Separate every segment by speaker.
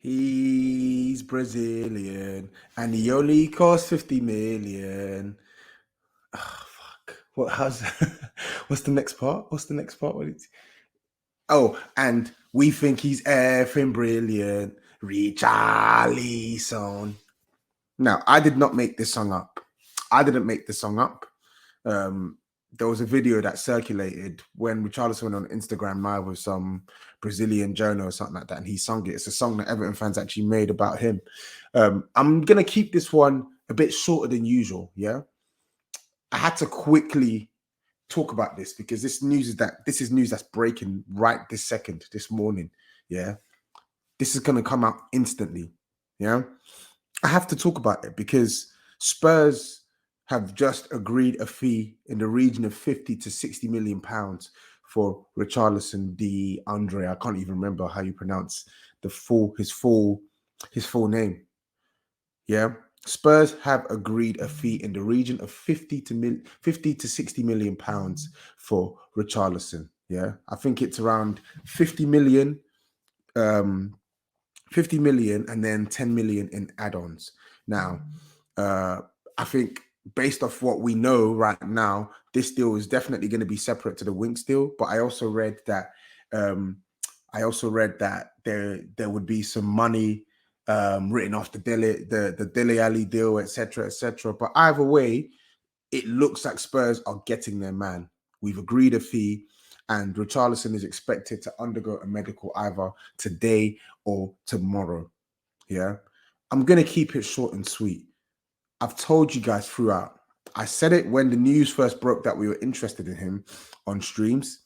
Speaker 1: He's Brazilian and he only costs 50 million. Oh, fuck. What's the next part? What's the next part? Oh, and we think he's effing brilliant. Richarlison. Now, I did not make this song up. I didn't make this song up. There was a video that circulated when Richarlison went on Instagram Live with some Brazilian journal or something like that, and he sung it. It's a song that Everton fans actually made about him. I'm gonna keep this one a bit shorter than usual. Yeah, I had to quickly talk about this because this is news that's breaking right this second, this morning. Yeah, this is gonna come out instantly. Yeah, I have to talk about it because Spurs have just agreed a fee in the region of 50 to 60 million pounds for Richarlison the Andre. I can't even remember how you pronounce his full name. Yeah. Spurs have agreed a fee in the region of 50 to 60 million pounds for Richarlison. Yeah. I think it's around 50 million, um, 50 million and then 10 million in add-ons. Now, I think based off what we know right now, this deal is definitely going to be separate to the Winks deal. But I also read that there would be some money written off the Dele Alli deal, etc., etc. But either way, it looks like Spurs are getting their man. We've agreed a fee, and Richarlison is expected to undergo a medical either today or tomorrow. Yeah. I'm going to keep it short and sweet. I've told you guys throughout. I said it when the news first broke that we were interested in him on streams.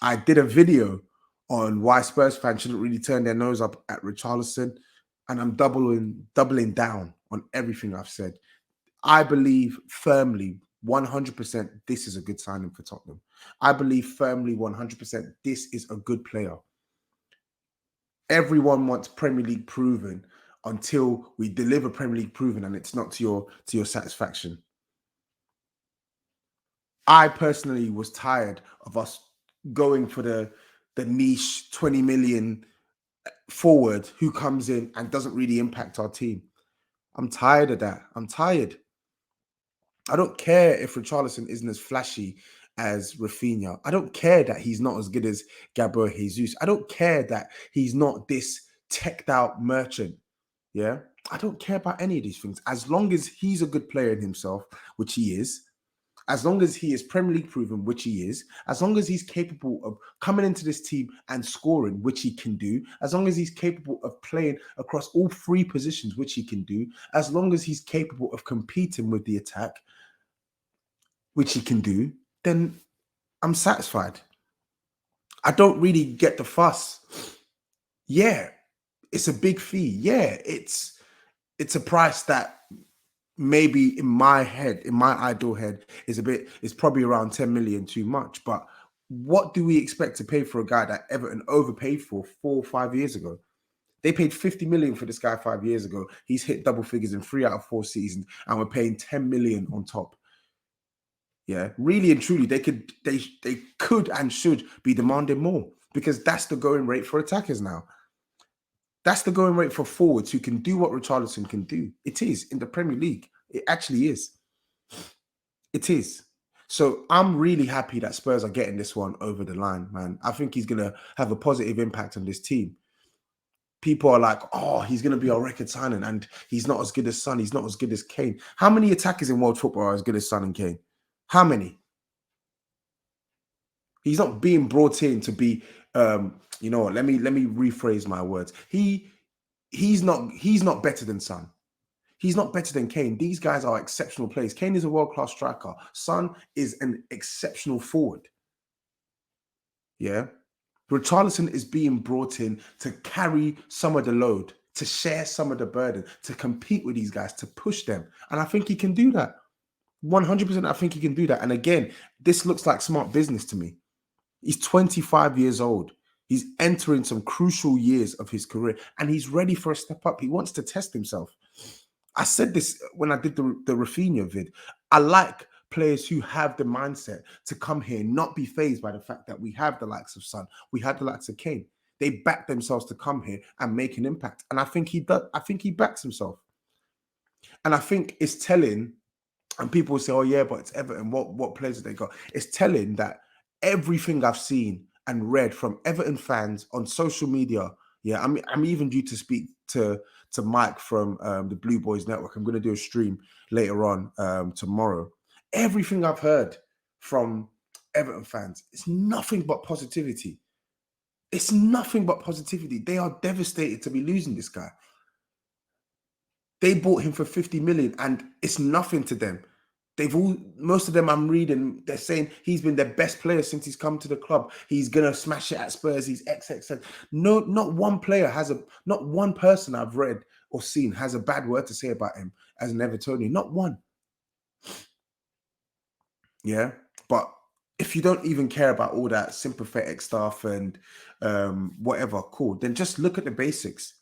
Speaker 1: I did a video on why Spurs fans shouldn't really turn their nose up at Richarlison, and I'm doubling down on everything I've said. I believe firmly 100% this is a good signing for Tottenham. I believe firmly 100% this is a good player. Everyone wants Premier League proven until we deliver Premier League proven and it's not to your satisfaction. I personally was tired of us going for the niche 20 million forward who comes in and doesn't really impact our team. I'm tired of that. I'm tired. I don't care if Richarlison isn't as flashy as Rafinha. I don't care that he's not as good as Gabriel Jesus. I don't care that he's not this teched out merchant. Yeah. I don't care about any of these things. As long as he's a good player in himself, which he is, as long as he is Premier League proven, which he is, as long as he's capable of coming into this team and scoring, which he can do, as long as he's capable of playing across all three positions, which he can do, as long as he's capable of competing with the attack, which he can do, then I'm satisfied. I don't really get the fuss. Yeah, it's a big fee. Yeah, it's a price that maybe in my head, in my ideal head, is probably around 10 million too much. But what do we expect to pay for a guy that Everton overpaid for 4 or 5 years ago? They paid 50 million for this guy 5 years ago. He's hit double figures in 3 out of 4 seasons, and we're paying 10 million on top. Yeah, really and truly, they could and should be demanding more because that's the going rate for attackers now. That's the going rate for forwards who can do what Richarlison can do. It is in the Premier League. It actually is. It is. So I'm really happy that Spurs are getting this one over the line, man. I think he's going to have a positive impact on this team. People are like, oh, he's going to be our record signing and he's not as good as Son. He's not as good as Kane. How many attackers in world football are as good as Son and Kane? How many? He's not being brought in to be, you know what? Let me rephrase my words. He's not better than Son. He's not better than Kane. These guys are exceptional players. Kane is a world-class striker. Son is an exceptional forward. Yeah. Richarlison is being brought in to carry some of the load, to share some of the burden, to compete with these guys, to push them. And I think he can do that. 100%, I think he can do that. And again, this looks like smart business to me. He's 25 years old. He's entering some crucial years of his career and he's ready for a step up. He wants to test himself. I said this when I did the Rafinha vid. I like players who have the mindset to come here, not be fazed by the fact that we have the likes of Son, we have the likes of Kane. They back themselves to come here and make an impact. And I think he does. I think he backs himself. And I think it's telling, and people say, oh yeah, but it's Everton. What players have they got? It's telling that everything I've seen and read from Everton fans on social media. Yeah, I'm even due to speak to Mike from the Blue Boys Network. I'm going to do a stream later on tomorrow. Everything I've heard from Everton fans, it's nothing but positivity. It's nothing but positivity. They are devastated to be losing this guy. They bought him for 50 million and it's nothing to them. Most of them I'm reading, they're saying he's been their best player since he's come to the club. He's going to smash it at Spurs. He's XXX. No, not one player not one person I've read or seen has a bad word to say about him as an Evertonian. Not one. Yeah. But if you don't even care about all that sympathetic stuff and whatever, cool, then just look at the basics.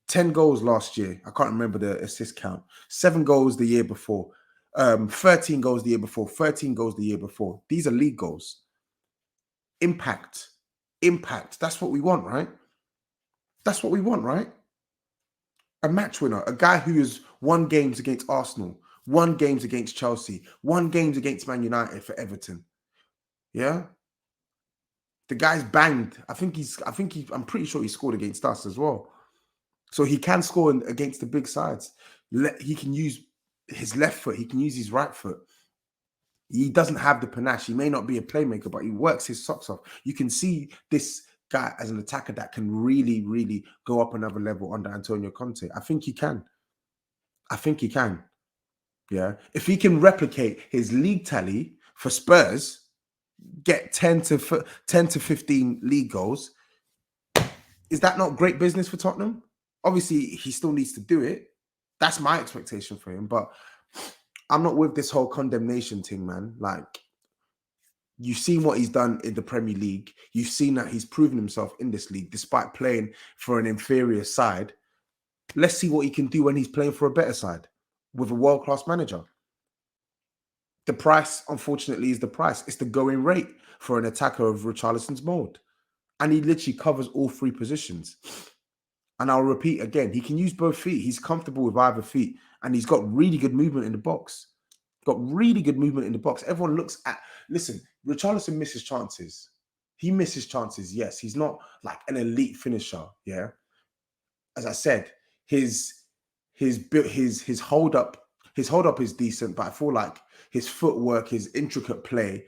Speaker 1: 10 goals last year. I can't remember the assist count. 7 goals the year before. 13 goals the year before. 13 goals the year before. These are league goals. Impact. Impact. That's what we want, right? That's what we want, right? A match winner. A guy who has won games against Arsenal, won games against Chelsea, won games against Man United for Everton. Yeah? The guy's banged. I'm pretty sure he scored against us as well. So he can score against the big sides. He can use his left foot. He can use his right foot. He doesn't have the panache. He may not be a playmaker, but he works his socks off. You can see this guy as an attacker that can really, really go up another level under Antonio Conte. I think he can. I think he can. Yeah. If he can replicate his league tally for Spurs, get 10 to 15 league goals, is that not great business for Tottenham? Obviously, he still needs to do it. That's my expectation for him. But I'm not with this whole condemnation thing, man. Like, you've seen what he's done in the Premier League. You've seen that he's proven himself in this league despite playing for an inferior side. Let's see what he can do when he's playing for a better side with a world-class manager. The price, unfortunately, is the price. It's the going rate for an attacker of Richarlison's mold. And he literally covers all 3 positions. And I'll repeat again, he can use both feet. He's comfortable with either feet. And he's got really good movement in the box. Got really good movement in the box. Everyone looks at... Listen, Richarlison misses chances. He misses chances, yes. He's not like an elite finisher, yeah? As I said, his hold-up is decent, but I feel like his footwork, his intricate play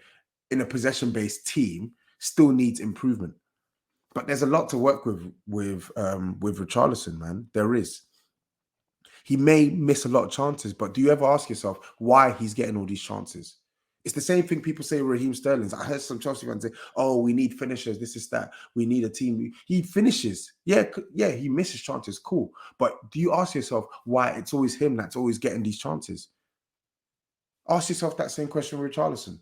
Speaker 1: in a possession-based team still needs improvement. But there's a lot to work with Richarlison, man. There is. He may miss a lot of chances, but do you ever ask yourself why he's getting all these chances? It's the same thing people say Raheem Sterling. I heard some Chelsea fans say, oh, we need finishers, this is that. We need a team. He finishes. Yeah, he misses chances. Cool. But do you ask yourself why it's always him that's always getting these chances? Ask yourself that same question with Richarlison.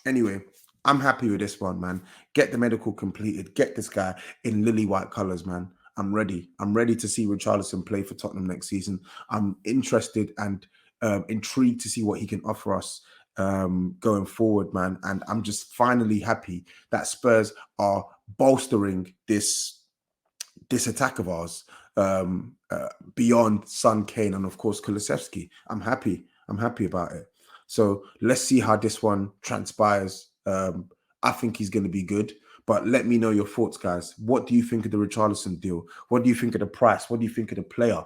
Speaker 1: Anyway, I'm happy with this one, man. Get the medical completed. Get this guy in lily white colours, man. I'm ready. I'm ready to see Richarlison play for Tottenham next season. I'm interested and intrigued to see what he can offer us going forward, man. And I'm just finally happy that Spurs are bolstering this attack of ours beyond Son, Kane, and of course Kulusevski. I'm happy. I'm happy about it. So let's see how this one transpires. I think he's going to be good. But let me know your thoughts, guys. What do you think of the Richarlison deal? What do you think of the price? What do you think of the player?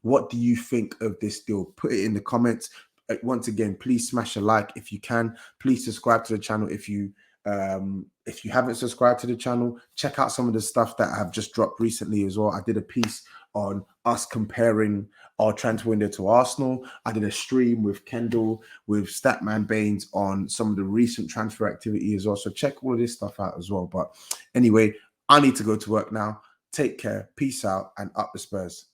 Speaker 1: What do you think of this deal? Put it in the comments. Once again, please smash a like if you can. Please subscribe to the channel if you haven't subscribed to the channel. Check out some of the stuff that I've just dropped recently as well. I did a piece on us comparing our transfer window to Arsenal. I did a stream with Kendall, with Statman Baines on some of the recent transfer activity as well. So check all of this stuff out as well. But anyway, I need to go to work now. Take care. Peace out and up the Spurs.